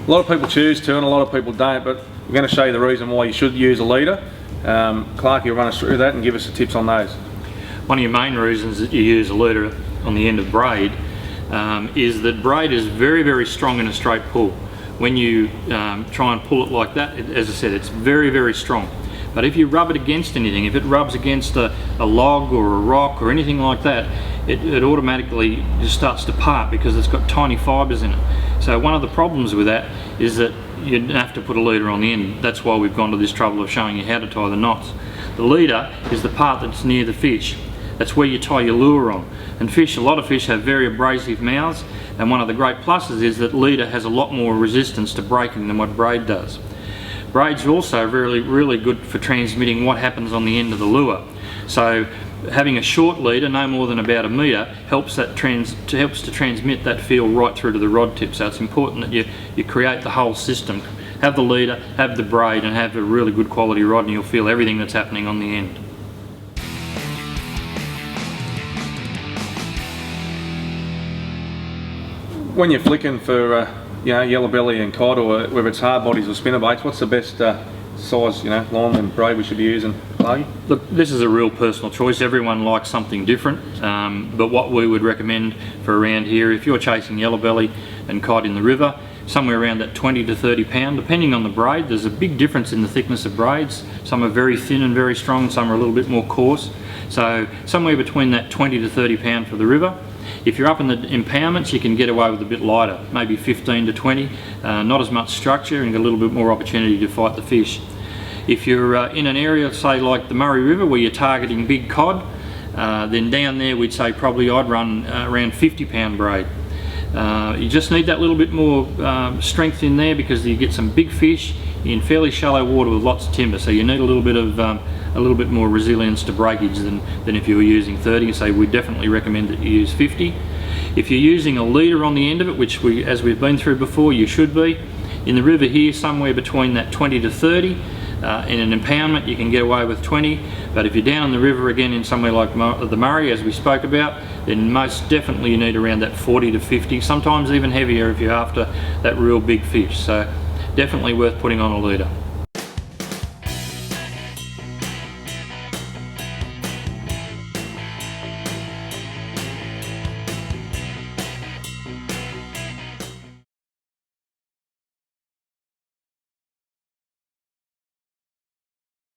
A lot of people choose to and a lot of people don't, but we're going to show you the reason why you should use a leader. Clarky will run us through that and give us the tips on those. One of your main reasons that you use a leader on the end of braid is that braid is very, very strong in a straight pull. When you try and pull it like that, as I said, it's very, very strong. But if you rub it against anything, if it rubs against a log or a rock or anything like that, it automatically just starts to part because it's got tiny fibres in it. So one of the problems with that is that you have to put a leader on the end. That's why we've gone to this trouble of showing you how to tie the knots. The leader is the part that's near the fish. That's where you tie your lure on. And a lot of fish have very abrasive mouths, and one of the great pluses is that leader has a lot more resistance to breaking than what braid does. Braid's also really good for transmitting what happens on the end of the lure. So having a short leader, no more than about 1 metre, helps to transmit that feel right through to the rod tip. So it's important that you create the whole system. Have the leader, have the braid, and have a really good quality rod, and you'll feel everything that's happening on the end. When you're flicking for yellow belly and cod, or whether it's hard bodies or spinnerbaits, what's the best size line and braid we should be using, Clarky? Look, this is a real personal choice. Everyone likes something different, but what we would recommend for around here, if you're chasing yellow belly and cod in the river, somewhere around that 20 to 30 pound, depending on the braid. There's a big difference in the thickness of braids. Some are very thin and very strong, some are a little bit more coarse. So somewhere between that 20 to 30 pound for the river. If you're up in the impoundments, you can get away with a bit lighter, maybe 15 to 20, not as much structure and get a little bit more opportunity to fight the fish. If you're in an area, say like the Murray River, where you're targeting big cod, then down there we'd say probably I'd run around 50 pound braid. You just need that little bit more strength in there because you get some big fish in fairly shallow water with lots of timber, so you need a little bit more resilience to breakage than if you were using 30. So we definitely recommend that you use 50. If you're using a leader on the end of it, which as we've been through before, you should be. In the river here, somewhere between that 20 to 30. In an impoundment you can get away with 20, but if you're down in the river again in somewhere like the Murray, as we spoke about, then most definitely you need around that 40 to 50, sometimes even heavier if you're after that real big fish. So definitely worth putting on a leader.